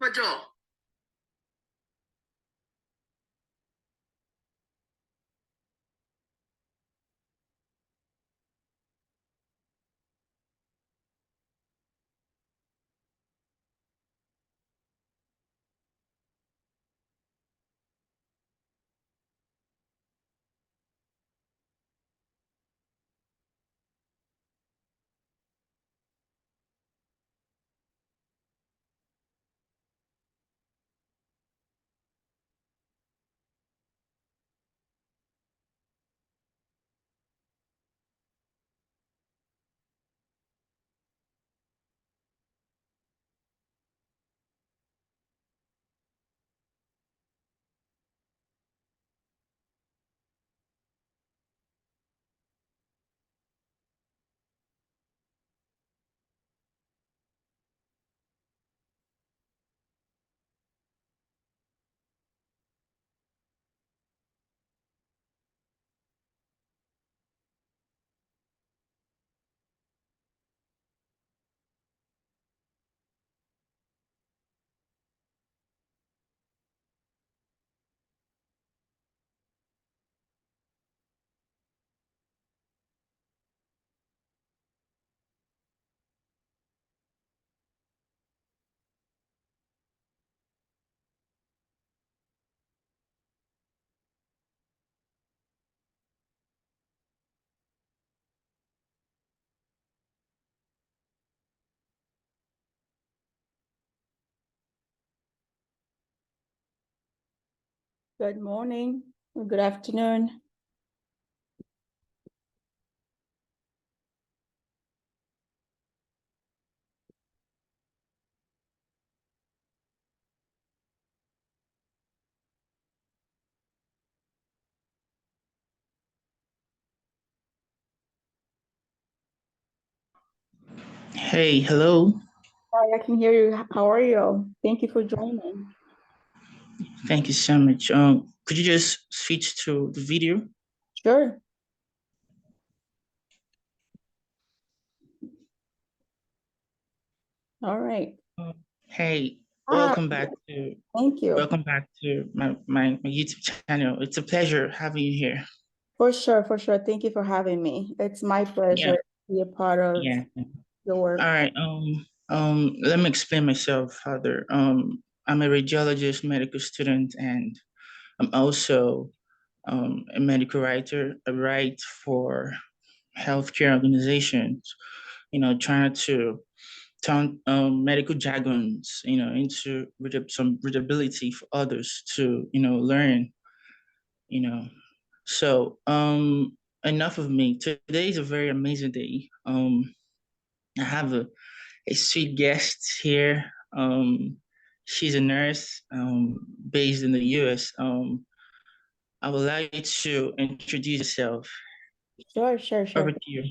맞죠? Good morning, good afternoon. Hey, hello. Hi, I can hear you. How are you? Thank you for joining. Thank you so much. Could you just switch to the video? Sure. All right. Hey, Ah, thank you. welcome back to my YouTube channel. It's a pleasure having you here. For sure, for sure. Thank you for having me. It's my pleasure Yeah, to be a part of yeah. your All work. right. Let me explain myself further. I'm a radiologist, medical student, and I'm also a medical writer. I write for healthcare organizations. Trying to turn medical jargons, into some readability for others to, learn, you know. So, enough of me. Today is a very amazing day. I have a sweet guest here. She's a nurse, based in the US. I would like to introduce yourself. Sure, sure, Over sure. to you.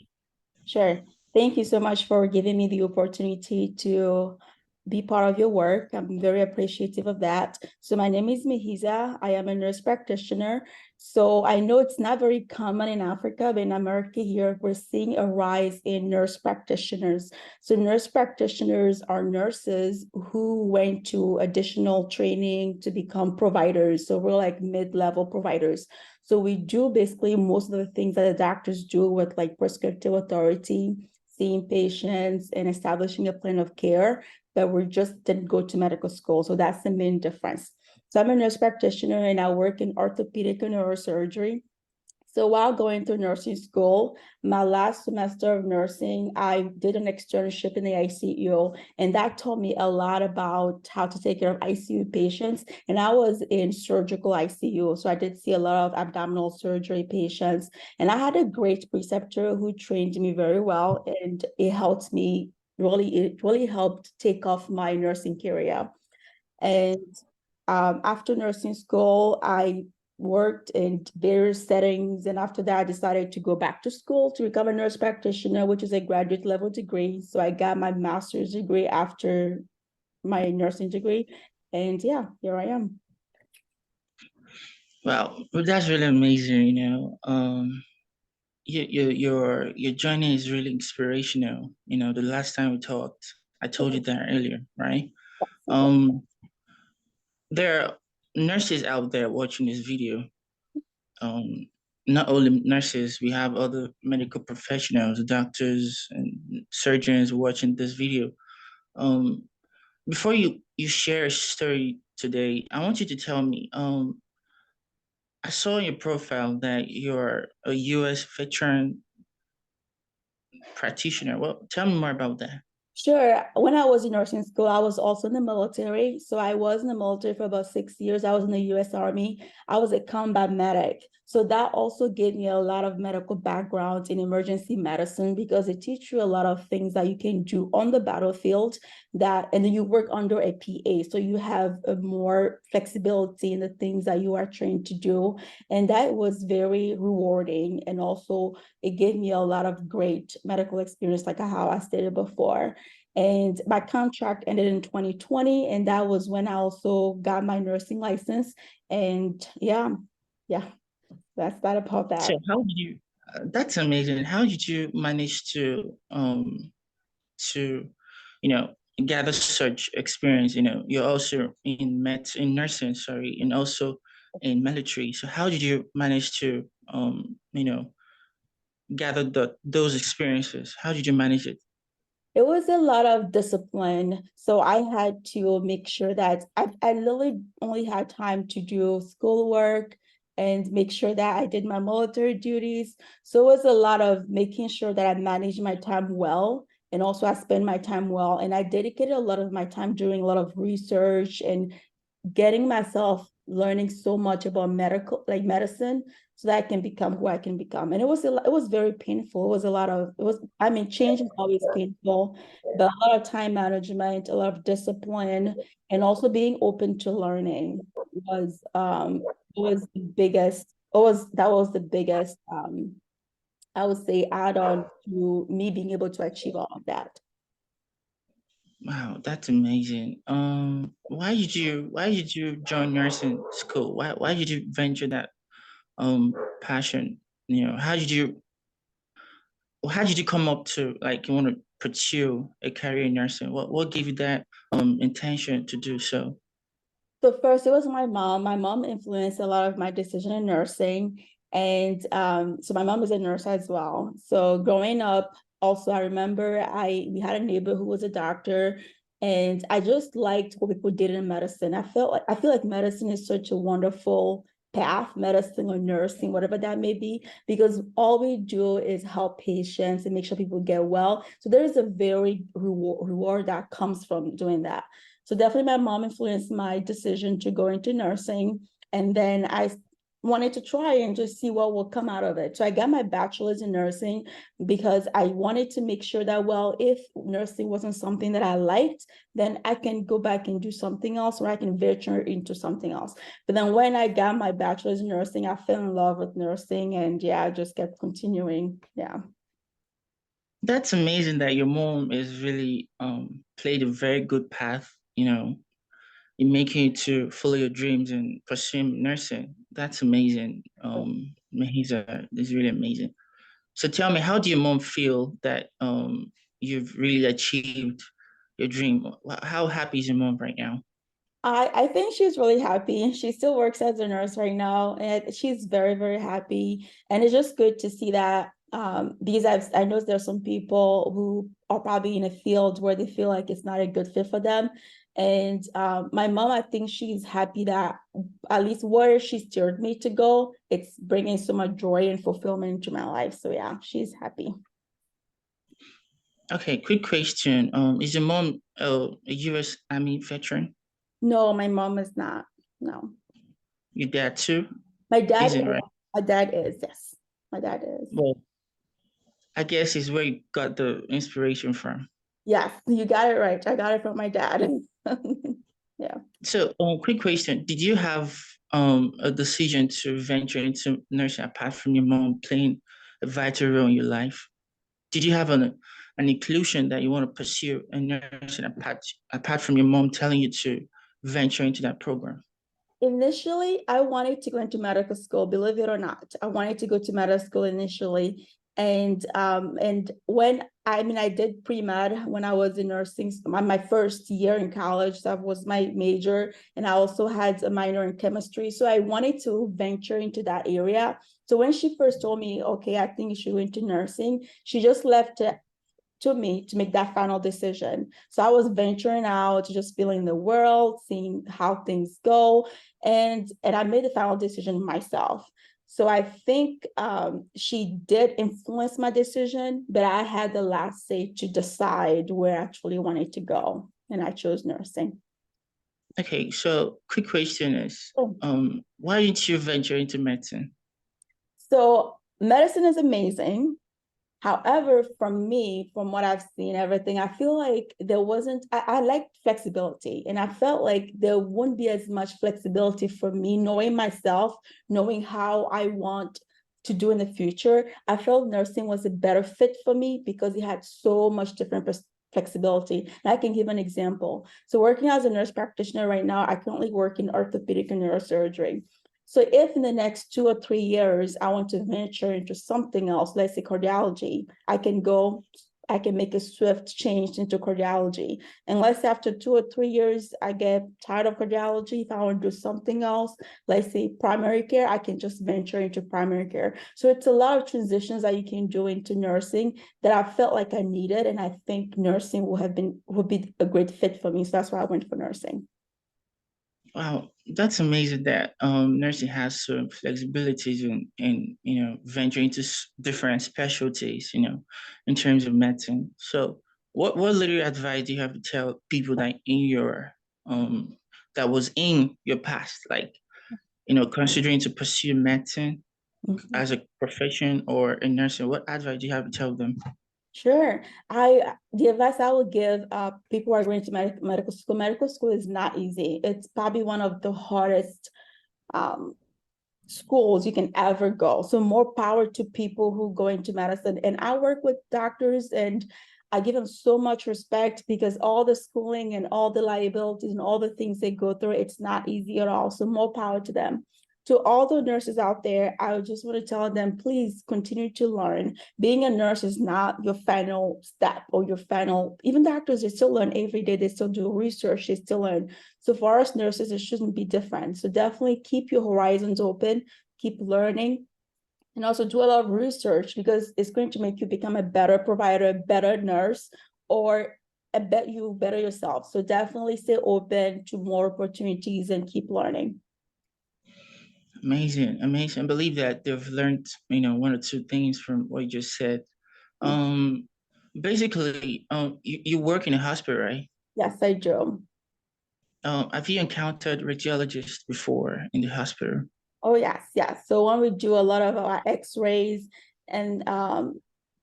Sure. Thank you so much for giving me the opportunity to be part of your work. I'm very appreciative of that. So my name is Meheza. I am a nurse practitioner. So I know it's not very common in Africa, but in America here, we're seeing a rise in nurse practitioners. So nurse practitioners are nurses who went to additional training to become providers. So we're like mid-level providers. So we do basically most of the things that the doctors do with like prescriptive authority, seeing patients and establishing a plan of care, but we just didn't go to medical school. So that's the main difference. So I'm a nurse practitioner and I work in orthopedic and neurosurgery. So while going through nursing school, my last semester of nursing, I did an externship in the ICU, and that taught me a lot about how to take care of ICU patients. And I was in surgical ICU, so I did see a lot of abdominal surgery patients. And I had a great preceptor who trained me very well, and it really helped take off my nursing career. And after nursing school, I worked in various settings. And after that, I decided to go back to school to become a nurse practitioner, which is a graduate level degree. So I got my master's degree after my nursing degree. And yeah, here I am. Well, that's really amazing. Your journey is really inspirational. The last time we talked, I told you that earlier, right? Um, there are nurses out there watching this video. Um, Not only nurses, we have other medical professionals, doctors and surgeons watching this video. Um, Before you share a story today, I want you to tell me, I saw in your profile that you're a US veteran practitioner. Well, tell me more about that. Sure. When I was in nursing school, I was also in the military. So I was in the military for about 6 years. I was in the US Army. I was a combat medic. So that also gave me a lot of medical background in emergency medicine because it teaches you a lot of things that you can do on the battlefield that, and then you work under a PA. So you have a more flexibility in the things that you are trained to do. And that was very rewarding. And also it gave me a lot of great medical experience, like how I stated before. And my contract ended in 2020, and that was when I also got my nursing license. And yeah, that's that about So that. how did you, that's amazing. How did you manage to, you know, gather such experience? You know, you're also in nursing, sorry, and also in military. So how did you manage to, gather those experiences? How did you manage it? It was a lot of discipline. So I had to make sure that I literally only had time to do schoolwork and make sure that I did my military duties. So it was a lot of making sure that I managed my time well. And also I spend my time well. And I dedicated a lot of my time doing a lot of research and getting myself learning so much about medical, like medicine, so that I can become who I can become. And it was very painful. It was a lot of, it was, I mean, change is always painful, but a lot of time management, a lot of discipline, and also being open to learning was the biggest, it was, that was the biggest, I would say, add on to me being able to achieve all of that. Wow, that's amazing. Why did you join nursing school? Why did you venture that passion? You know, how did you come up to like you want to pursue a career in nursing? What gave you that intention to do so? So first, it was my mom. My mom influenced a lot of my decision in nursing, and so my mom is a nurse as well. So growing up, also I remember I we had a neighbor who was a doctor, and I just liked what people did in medicine. I feel like medicine is such a wonderful path, medicine or nursing, whatever that may be, because all we do is help patients and make sure people get well. So there is a very reward that comes from doing that. So definitely my mom influenced my decision to go into nursing. And then I wanted to try and just see what will come out of it. So I got my bachelor's in nursing because I wanted to make sure that, well, if nursing wasn't something that I liked, then I can go back and do something else or I can venture into something else. But then when I got my bachelor's in nursing, I fell in love with nursing and yeah, I just kept continuing. Yeah. That's amazing that your mom is really played a very good path, in making you to follow your dreams and pursuing nursing. That's amazing. Meheza is really amazing. So tell me, how do your mom feel that you've really achieved your dream? How happy is your mom right now? I think she's really happy. She still works as a nurse right now, and she's very, very happy. And it's just good to see that because I know there's some people who are probably in a field where they feel like it's not a good fit for them. And my mom, I think she's happy that at least where she steered me to go, it's bringing so much joy and fulfillment into my life. So yeah, she's happy. Okay, quick question. Is your mom a US Army veteran? No, my mom is not. No, Your dad too? my dad Isn't is. right? My dad is. Yes, my dad is. Well, I guess is where you got the inspiration from. Yes, you got it right. I got it from my dad. Yeah. So, quick question. Did you have a decision to venture into nursing apart from your mom playing a vital role in your life? Did you have an inclusion that you want to pursue in nursing apart from your mom telling you to venture into that program? Initially, I wanted to go into medical school, believe it or not. I wanted to go to medical school initially. And when I did pre-med when I was in nursing, my first year in college, that was my major. And I also had a minor in chemistry. So I wanted to venture into that area. So when she first told me, okay, I think you should go into nursing, she just left it to me to make that final decision. So I was venturing out, just feeling the world, seeing how things go, and I made the final decision myself. So I think she did influence my decision, but I had the last say to decide where I actually wanted to go, and I chose nursing. Okay, so quick question is, Oh. why didn't you venture into medicine? So medicine is amazing. However, from me, from what I've seen, everything, I feel like there wasn't, I like flexibility. And I felt like there wouldn't be as much flexibility for me, knowing myself, knowing how I want to do in the future. I felt nursing was a better fit for me because it had so much different flexibility. And I can give an example. So working as a nurse practitioner right now, I currently work in orthopedic and neurosurgery. So if in the next 2 or 3 years, I want to venture into something else, let's say cardiology, I can make a swift change into cardiology. Unless after 2 or 3 years, I get tired of cardiology, if I want to do something else, let's say primary care, I can just venture into primary care. So it's a lot of transitions that you can do into nursing that I felt like I needed. And I think nursing would be a great fit for me. So that's why I went for nursing. Wow, that's amazing that nursing has some flexibilities in venturing into different specialties, in terms of medicine. So what little advice do you have to tell people that that was in your past, like, considering to pursue medicine Mhm. as a profession or in nursing? What advice do you have to tell them? Sure. The advice I would give people who are going to medical school. Medical school is not easy. It's probably one of the hardest um, schools you can ever go. So more power to people who go into medicine. And I work with doctors and I give them so much respect because all the schooling and all the liabilities and all the things they go through, it's not easy at all. So more power to them. To all the nurses out there, I just want to tell them, please continue to learn. Being a nurse is not your final step or your final, even doctors, they still learn every day. They still do research, they still learn. So for us nurses, it shouldn't be different. So definitely keep your horizons open, keep learning, and also do a lot of research because it's going to make you become a better provider, a better nurse, or I bet you better yourself. So definitely stay open to more opportunities and keep learning. Amazing, amazing. I believe that they've learned, one or two things from what you just said. Mm. Um, Basically, you work in a hospital, right? Yes, I do. Have you encountered radiologists before in the hospital? Oh, yes, yes. So when we do a lot of our x-rays and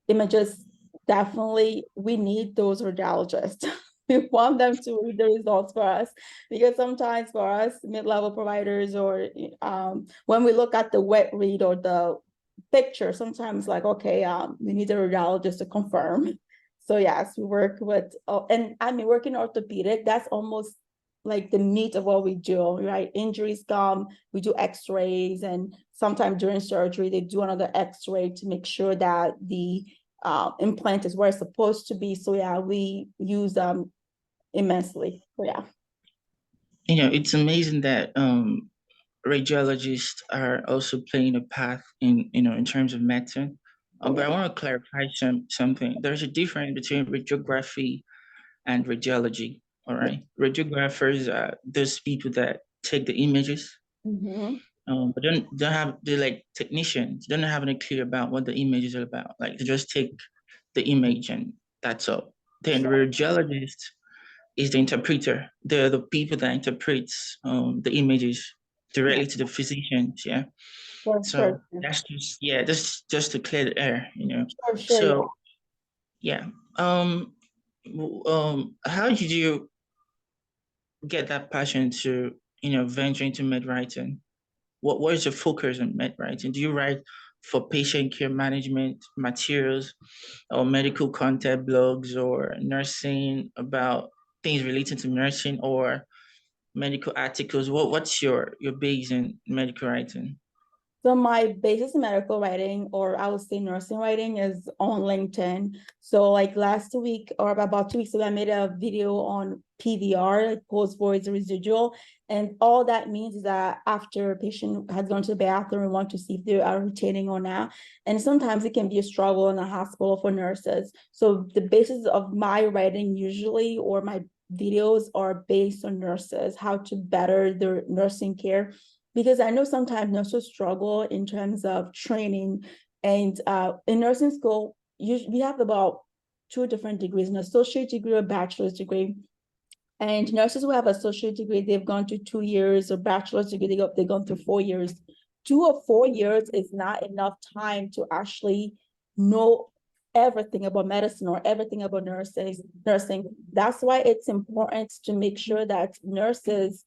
images, definitely we need those radiologists. We want them to read the results for us because sometimes for us mid-level providers or when we look at the wet read or the picture, sometimes like, okay, we need a radiologist to confirm. So yes, we work with, and I mean, working orthopedic, that's almost like the meat of what we do, right? Injuries come, we do x-rays, and sometimes during surgery, they do another x-ray to make sure that the implant is where it's supposed to be. So yeah, we use them immensely. So yeah. It's amazing that radiologists are also playing a path in terms of medicine. Oh But yeah. I want to clarify something. There's a difference between radiography and radiology. All Yeah. right, radiographers are those people that take the images, Mm-hmm. but don't have they're like technicians. Don't have any clue about what the images are about. Like they just take the image and that's all. Then the Sure. radiologist is the interpreter. They're the people that interprets the images Yeah. directly to the physicians. Yeah. Sure. So Sure. that's just to clear the air. Sure. Sure. Yeah. So yeah. Um, how did you get that passion to venture into med writing? What is your focus on med writing? Do you write for patient care management materials or medical content blogs or nursing about things related to nursing or medical articles? What's your base in medical writing? So my basis in medical writing, or I would say nursing writing, is on LinkedIn. So like last week or about 2 weeks ago, I made a video on PVR, like post voids residual. And all that means is that after a patient has gone to the bathroom, we want to see if they are retaining or not. And sometimes it can be a struggle in a hospital for nurses. So the basis of my writing usually, or my videos, are based on nurses, how to better their nursing care, because I know sometimes nurses struggle in terms of training. And in nursing school, we have about 2 different degrees: an associate degree or bachelor's degree. And nurses who have associate degree, they've gone to 2 years, or bachelor's degree, they've gone through 4 years. 2 or 4 years is not enough time to actually know everything about medicine or everything about nursing. That's why it's important to make sure that nurses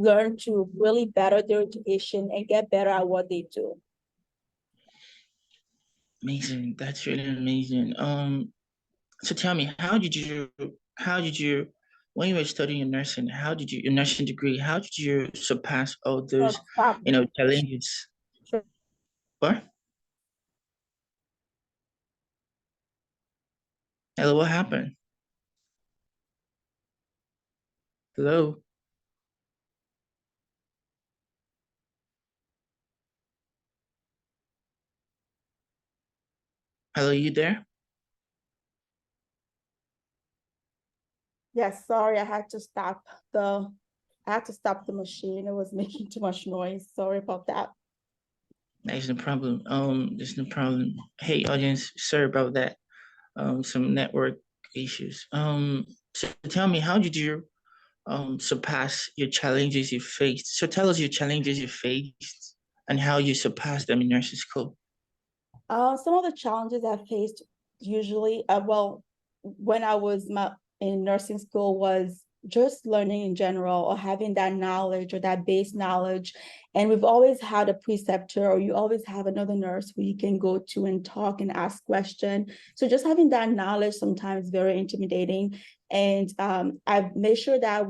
learn to really better their education and get better at what they do. Amazing. That's really amazing. So tell me, when you were studying nursing, your nursing degree, how did you surpass all those, Stop. challenges? Sure. What? Hello, what happened? Hello? Hello, you there? Yes, sorry, I had to stop the machine. It was making too much noise. Sorry about that. There's no problem. There's no problem. Hey, audience, sorry about that. Some network issues. So tell me, how did you surpass your challenges you faced? So tell us your challenges you faced and how you surpassed them in nursing school. Some of the challenges I faced usually, well, when I was in nursing school, was just learning in general, or having that knowledge or that base knowledge. And we've always had a preceptor, or you always have another nurse who you can go to and talk and ask questions. So just having that knowledge sometimes is very intimidating. And I've made sure that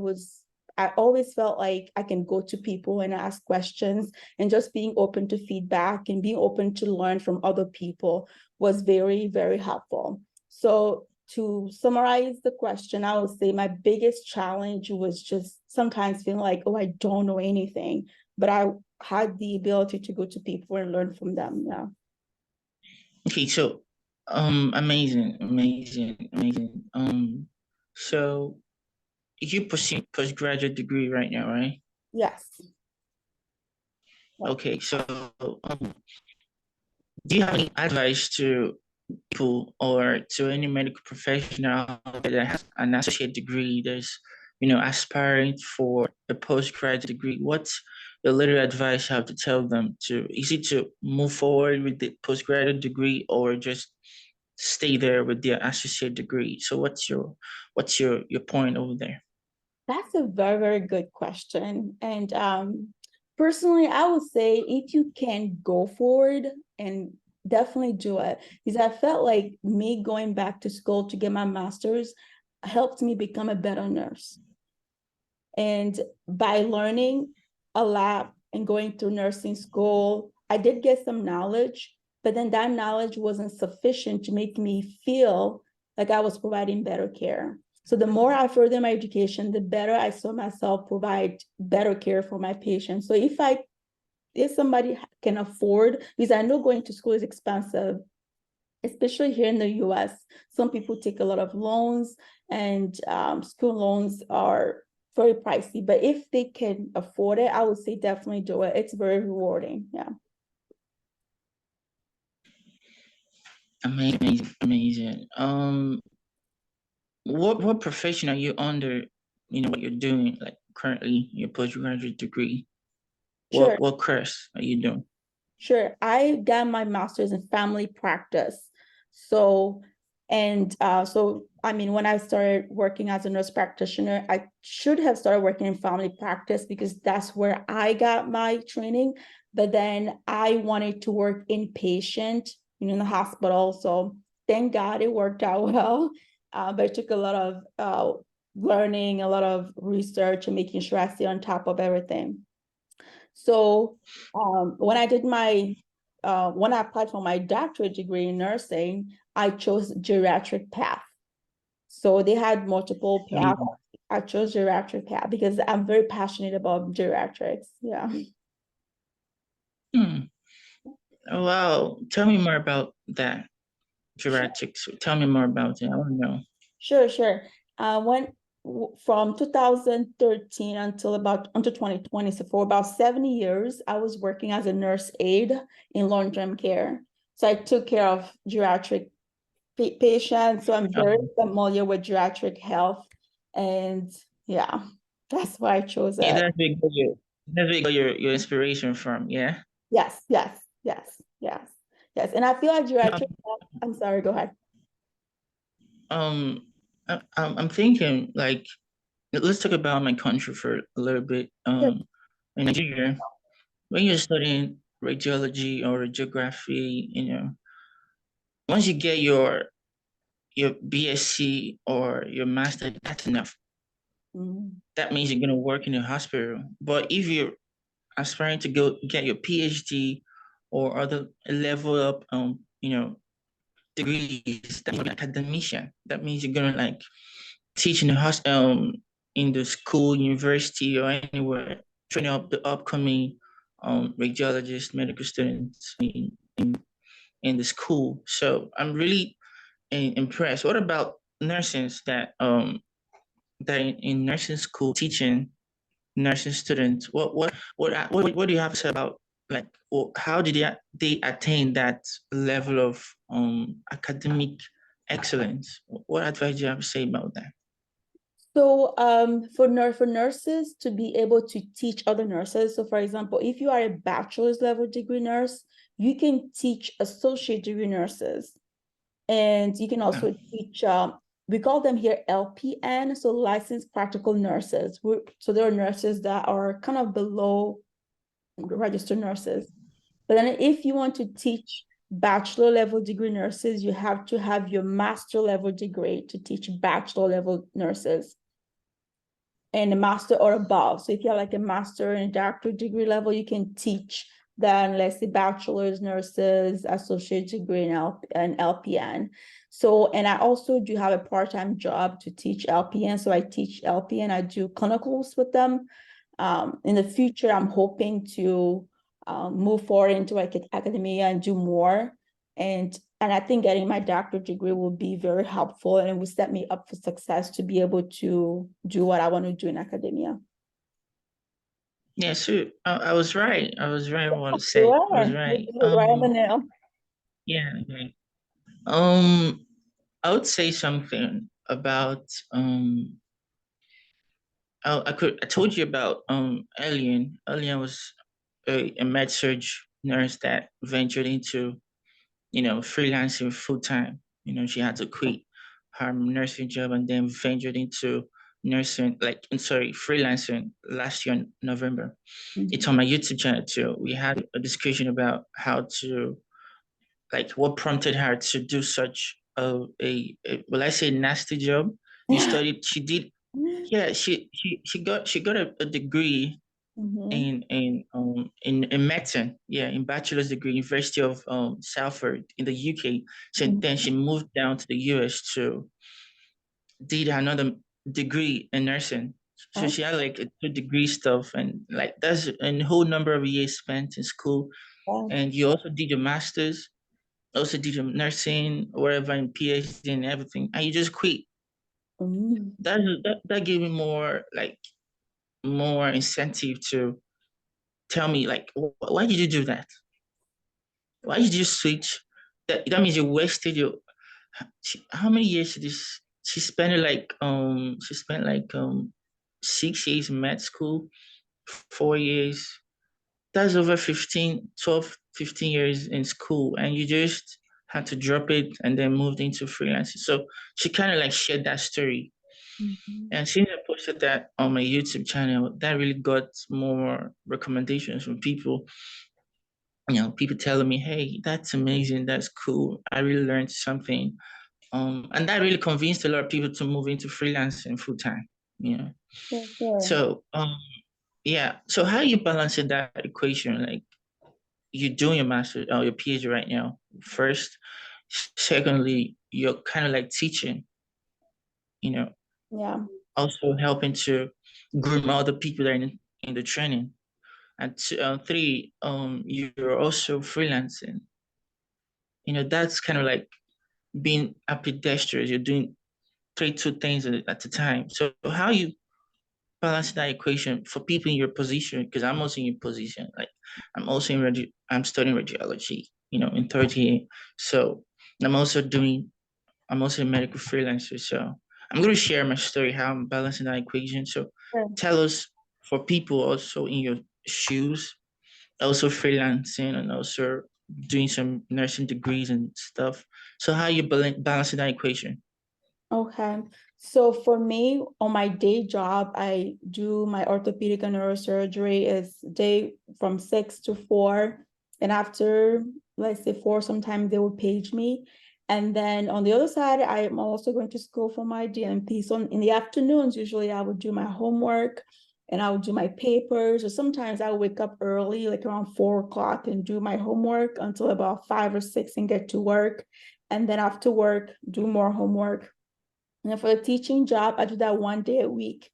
I always felt like I can go to people and ask questions, and just being open to feedback and being open to learn from other people was very, very helpful. So to summarize the question, I would say my biggest challenge was just sometimes feeling like, oh, I don't know anything, but I had the ability to go to people and learn from them. Yeah. Okay, so amazing, amazing, amazing. So you pursue postgraduate degree right now, right? Yes. Okay, so um, do you have any advice to people or to any medical professional that has an associate degree that's, aspiring for a postgraduate degree? What's the little advice you have to tell them to? Is it to move forward with the postgraduate degree or just stay there with their associate degree? So what's your point over there? That's a very, very good question. And personally, I would say if you can go forward, and definitely do it, because I felt like me going back to school to get my master's helped me become a better nurse. And by learning a lot and going through nursing school, I did get some knowledge, but then that knowledge wasn't sufficient to make me feel like I was providing better care. So the more I further my education, the better I saw myself provide better care for my patients. So if somebody can afford, because I know going to school is expensive, especially here in the US, some people take a lot of loans, and school loans are very pricey. But if they can afford it, I would say definitely do it. It's very rewarding. Yeah. Amazing, amazing. What profession are you under? What you're doing, like currently your postgraduate degree. Sure. What course are you doing? Sure. I got my master's in family practice. So, I mean, when I started working as a nurse practitioner, I should have started working in family practice because that's where I got my training. But then I wanted to work inpatient, in the hospital. So thank God it worked out well. But it took a lot of learning, a lot of research, and making sure I stay on top of everything. So when I did my when I applied for my doctorate degree in nursing, I chose geriatric path. So they had multiple paths. I chose geriatric path because I'm very passionate about geriatrics. Yeah. Hmm. Wow. Tell me more about that. Geriatrics. Tell me more about it. I want to know. Sure, sure. When from 2013 until 2020, so for about 7 years, I was working as a nurse aide in long-term care. So I took care of geriatric patients. So I'm very familiar with geriatric health, and yeah, that's why I chose Yeah, it. that's where you got your inspiration from. Yeah. Yes, yes, yes, yes, yes. And I feel like geriatric Um, health. I'm sorry. Go ahead. um, I'm thinking like let's talk about my country for a little bit. Sure. In Nigeria, when you're studying radiology or radiography, once you get your BSc or your master, that's enough. Mhm. That means you're gonna work in a hospital. But if you're aspiring to go get your PhD or other level up, degrees, that means you're an academician. That means you're gonna like teach in the in the school, university, or anywhere, training up the upcoming radiologists, medical students in the school. So I'm really impressed. What about nurses that in nursing school teaching nursing students? What do you have to say about like how did they attain that level of academic excellence? What advice do you have to say about that? So for nurses to be able to teach other nurses, so for example, if you are a bachelor's level degree nurse, you can teach associate degree nurses, and you can Yeah. also teach. We call them here LPN, so licensed practical nurses. So there are nurses that are kind of below registered nurses. But then if you want to teach bachelor level degree nurses, you have to have your master level degree to teach bachelor level nurses and a master or above. So if you have like a master and a doctorate degree level, you can teach then let's say bachelor's nurses, associate degree and LPN. So, and I also do have a part-time job to teach LPN. So I teach LPN, I do clinicals with them. In the future, I'm hoping to move forward into like academia and do more. And I think getting my doctorate degree will be very helpful, and it will set me up for success to be able to do what I want to do in academia. Yeah, so I was right. I was right. What to You say. I was are. You right. hit it right on the nail. Yeah. Okay. Um, I would say something about I told you about Alien. Alien was a med-surg nurse that ventured into freelancing full time. She had to quit her nursing job and then ventured into nursing, like I'm sorry, freelancing last year in November. It's Mhm. on my YouTube channel too. We had a discussion about how to like what prompted her to do such a well, I say nasty job. You studied, she did, yeah, she got a degree Mhm. in medicine, yeah, in bachelor's degree, University of Salford in the UK. So then Mhm. she moved down to the US to did another degree in nursing. So Oh, she had like a two-degree stuff, and like that's a whole number of years spent in school. wow. And you also did your master's, also did your nursing, wherever in PhD and everything, and you just quit. Mhm. That gave me more incentive to tell me like why did you do that? Why did you switch? That means you wasted your how many years did this she spent like 6 years in med school, 4 years. That's over 15 years in school, and you just had to drop it and then moved into freelancing. So she kind of like shared that story. Mhm. And since I posted that on my YouTube channel, that really got more recommendations from people. People telling me, "Hey, that's amazing. That's cool. I really learned something." And that really convinced a lot of people to move into freelancing full time. You know, For sure. so yeah. So how you balancing that equation? Like you're doing your master, your PhD right now. First, secondly, you're kind of like teaching, you know, Yeah. also helping to groom other people that are in the training. And three, you're also freelancing. That's kind of like being ambidextrous. You're doing two things at a time. So how you balance that equation for people in your position? Because I'm also in your position. Like I'm studying radiology, in third year. So I'm also doing I'm also a medical freelancer. So I'm going to share my story, how I'm balancing that equation. So Sure. tell us, for people also in your shoes, also freelancing and also doing some nursing degrees and stuff. So how you balancing that equation? Okay. So for me, on my day job, I do my orthopedic and neurosurgery is day from 6 to 4. And after, let's say 4, sometimes they will page me. And then on the other side, I am also going to school for my DMP. So in the afternoons, usually I would do my homework and I would do my papers. Or sometimes I wake up early, like around 4 o'clock, and do my homework until about 5 or 6 and get to work. And then after work, do more homework. And for the teaching job, I do that 1 day a week.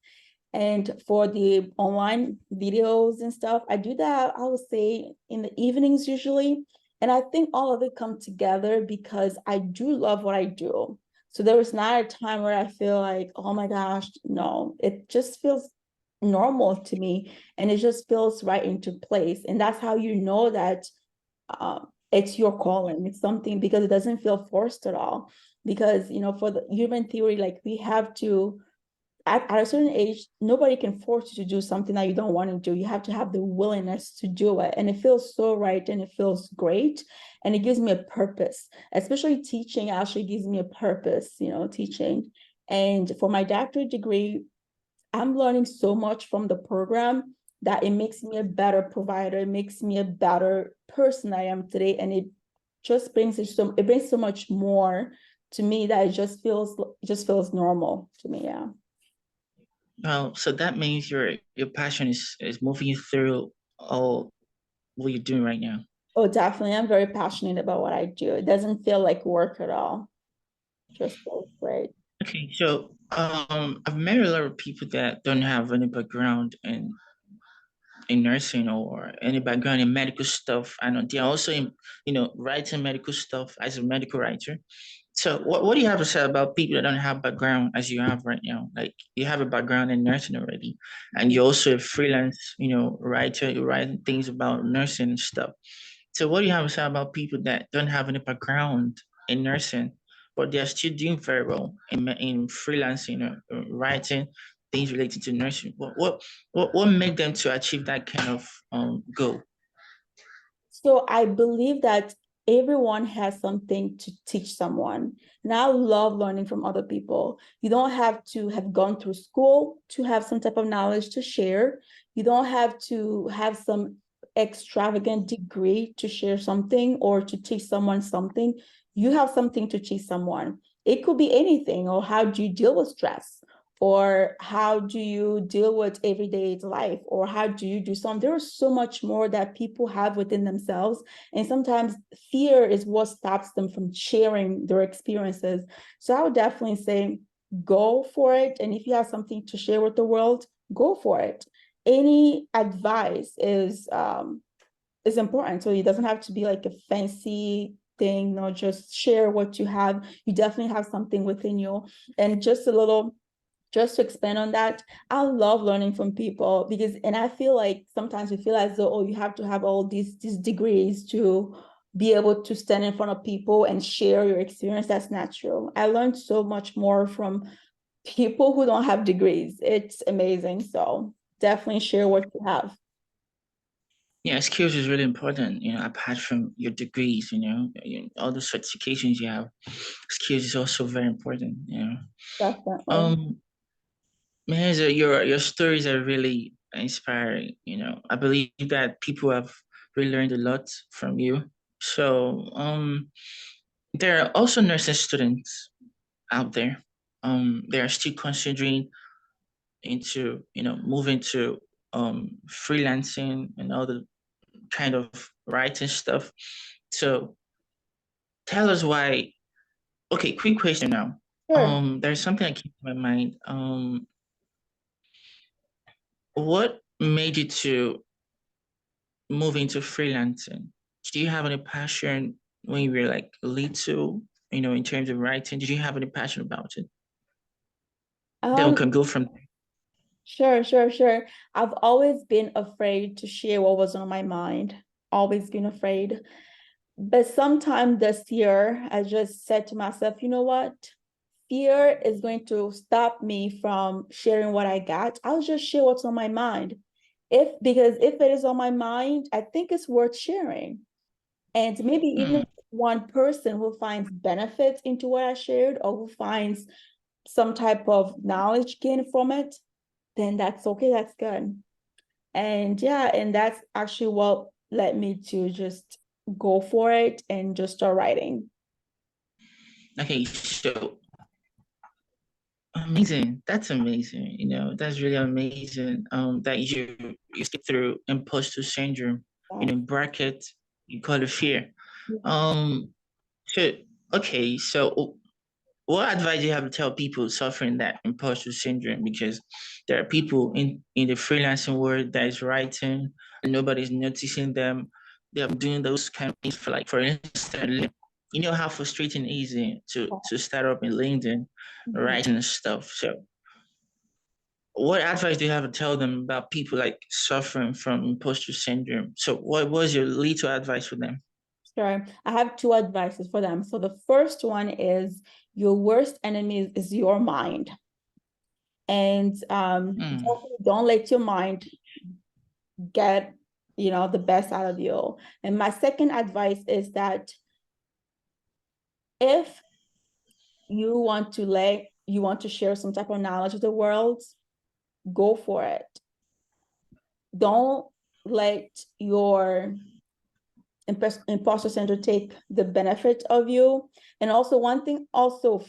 And for the online videos and stuff, I do that, I would say, in the evenings usually. And I think all of it come together because I do love what I do. So there was not a time where I feel like, oh my gosh, no, it just feels normal to me. And it just feels right into place. And that's how you know that it's your calling. It's something, because it doesn't feel forced at all. Because, for the human theory, like we have to, at a certain age, nobody can force you to do something that you don't want to do. You have to have the willingness to do it. And it feels so right and it feels great. And it gives me a purpose, especially teaching actually gives me a purpose, teaching. And for my doctorate degree, I'm learning so much from the program that it makes me a better provider. It makes me a better person I am today. And it brings so much more to me that it just feels normal to me. Yeah. Well, so that means your passion is moving you through all what you're doing right now. Oh, definitely. I'm very passionate about what I do. It doesn't feel like work at all. Just feels great. Okay, so I've met a lot of people that don't have any background in nursing or any background in medical stuff. I know they're also in, writing medical stuff as a medical writer. So what do you have to say about people that don't have background as you have right now? Like you have a background in nursing already, and you're also a freelance, writer, you're writing things about nursing and stuff. So what do you have to say about people that don't have any background in nursing, but they're still doing very well in freelancing or writing things related to nursing? What made them to achieve that kind of goal? So I believe that everyone has something to teach someone. And I love learning from other people. You don't have to have gone through school to have some type of knowledge to share. You don't have to have some extravagant degree to share something or to teach someone something. You have something to teach someone. It could be anything, or how do you deal with stress? Or how do you deal with everyday life, or how do you do something? There's so much more that people have within themselves, and sometimes fear is what stops them from sharing their experiences. So I would definitely say go for it, and if you have something to share with the world, go for it. Any advice is important, so it doesn't have to be like a fancy thing. No, just share what you have. You definitely have something within you. And just to expand on that, I love learning from people, and I feel like sometimes we feel as though, oh, you have to have all these degrees to be able to stand in front of people and share your experience. That's not true. I learned so much more from people who don't have degrees. It's amazing. So definitely share what you have. Yeah, skills is really important, apart from your degrees, all the certifications you have, skills is also very important. Definitely. Um, Meheza, your stories are really inspiring. I believe that people have really learned a lot from you. So, there are also nursing students out there. They are still considering into, moving to freelancing and all the kind of writing stuff. So tell us why. Okay, quick question now. Sure. There's something that keeps my mind. What made you to move into freelancing? Do you have any passion when you were like little, in terms of writing? Did you have any passion about it? Then we Um, can go from there. sure. I've always been afraid to share what was on my mind. Always been afraid. But sometime this year, I just said to myself, you know what? Fear is going to stop me from sharing what I got. I'll just share what's on my mind. Because if it is on my mind, I think it's worth sharing. And maybe even Hmm. if one person who finds benefit into what I shared or who finds some type of knowledge gain from it, then that's okay, that's good. And yeah, and that's actually what led me to just go for it and just start writing. Okay, so amazing. That's amazing. That's really amazing. That you stick through imposter syndrome. Yeah. Bracket, you call it fear. Yeah. Um, so okay, so what advice do you have to tell people suffering that imposter syndrome? Because there are people in the freelancing world that is writing and nobody's noticing them. They're doing those kind of things for instance, you know how frustrating it is to start up in LinkedIn, Mhm. writing and stuff. So what advice do you have to tell them about people like suffering from imposter syndrome? So what was your little advice for them? Sure. I have two advices for them. So the first one is your worst enemy is your mind. And Hmm. don't let your mind get, the best out of you. And my second advice is that if you want to share some type of knowledge with the world, go for it. Don't let your imposter syndrome take the benefit of you. And also one thing also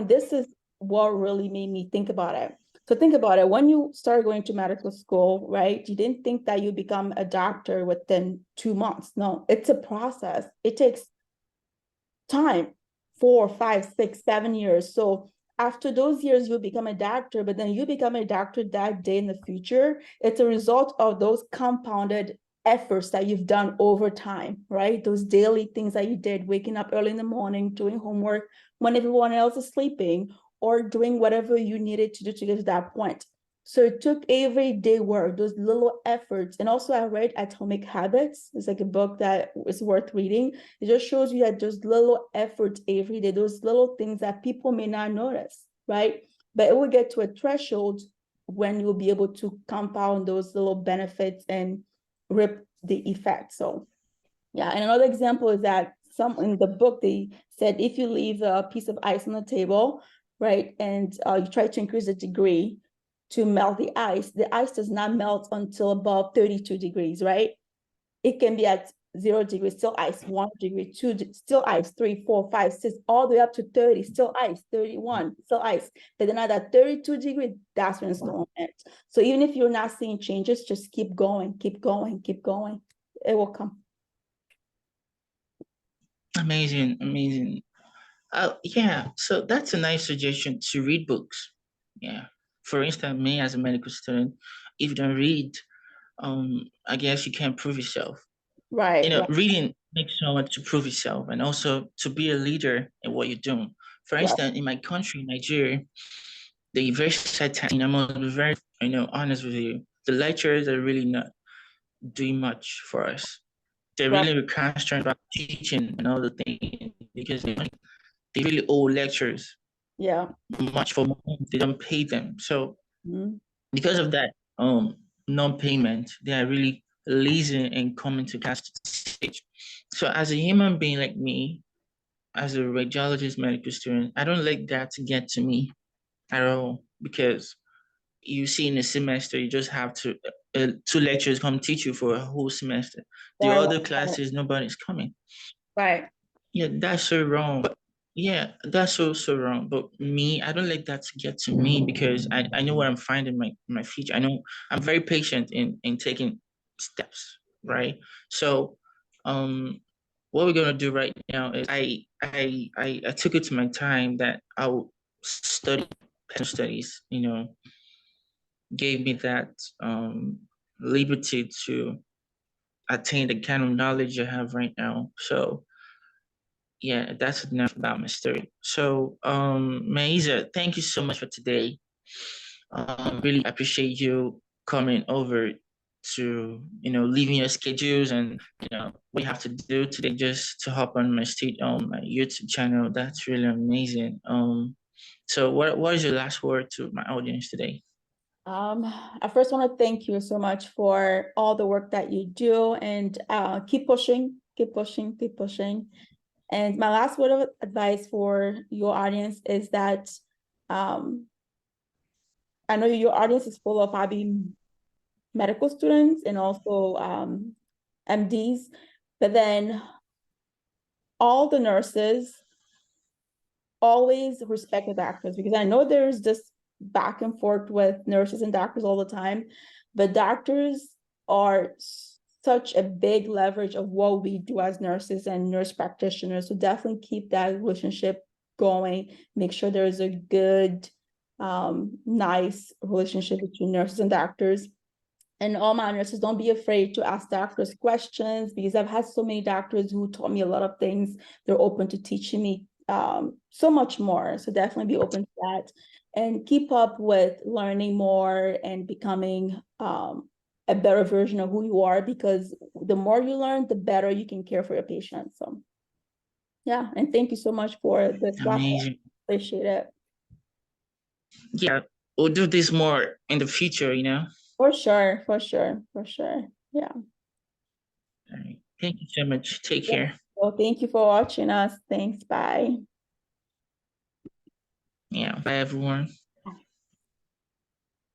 this is what really made me think about it. So think about it. When you start going to medical school, right? You didn't think that you become a doctor within 2 months. No, it's a process. It takes time, 4, 5, 6, 7 years. So after those years, you become a doctor, but then you become a doctor that day in the future. It's a result of those compounded efforts that you've done over time, right? Those daily things that you did, waking up early in the morning, doing homework when everyone else is sleeping, or doing whatever you needed to do to get to that point. So it took everyday work, those little efforts. And also I read Atomic Habits. It's like a book that is worth reading. It just shows you that those little efforts every day, those little things that people may not notice, right? But it will get to a threshold when you'll be able to compound those little benefits and rip the effect. So yeah, and another example is that some in the book they said if you leave a piece of ice on the table, right, and you try to increase the degree to melt the ice does not melt until above 32 degrees, right? It can be at 0 degrees, still ice, 1 degree, still ice, 3, 4, 5, 6, all the way up to 30, still ice, 31, still ice. But then at that 32 degree, that's when it's going to melt. So even if you're not seeing changes, just keep going, keep going, keep going. It will come. Amazing, amazing. Yeah, so that's a nice suggestion to read books. Yeah. For instance, me as a medical student, if you don't read, I guess you can't prove yourself. Right, right, Reading makes so much to prove yourself and also to be a leader in what you're doing. For right, instance, in my country, Nigeria, the very sad time, I'm gonna be very, honest with you. The lecturers are really not doing much for us. They're right. really concerned about teaching and all the things because they really owe lecturers Yeah. much for money. They don't pay them. So Mhm. because of that non-payment, they are really lazy in coming to class to teach. So as a human being like me, as a radiologist medical student, I don't let that get to me at all because you see in a semester you just have to two lecturers come teach you for a whole semester. The Right, other right, classes nobody's coming. right. Yeah, that's so wrong. Yeah, that's so wrong. But me, I don't let that get to me because I know what I'm finding my future. I know I'm very patient in taking steps, right? So, um, what we're gonna do right now is I took it to my time that I'll study studies, gave me that liberty to attain the kind of knowledge I have right now. So yeah, that's enough about my story. So, Maiza, thank you so much for today. Really appreciate you coming over to, leaving your schedules and, what you have to do today just to hop on my YouTube channel. That's really amazing. So what is your last word to my audience today? I first want to thank you so much for all the work that you do, and keep pushing, keep pushing, keep pushing. And my last word of advice for your audience is that I know your audience is full of probably medical students and also MDs, but then all the nurses always respect the doctors, because I know there's this back and forth with nurses and doctors all the time, but doctors are such a big leverage of what we do as nurses and nurse practitioners. So definitely keep that relationship going. Make sure there's a good, nice relationship between nurses and doctors. And all my nurses, don't be afraid to ask doctors questions, because I've had so many doctors who taught me a lot of things. They're open to teaching me so much more. So definitely be open to that, and keep up with learning more and becoming a better version of who you are, because the more you learn, the better you can care for your patients. So yeah, and thank you so much for this platform. Amazing. Appreciate it. Yeah, we'll do this more in the future. For sure, for sure, for sure. Yeah. All right. Thank you so much. Take Yeah. care. Well, thank you for watching us. Thanks. Bye. Yeah. Bye, everyone.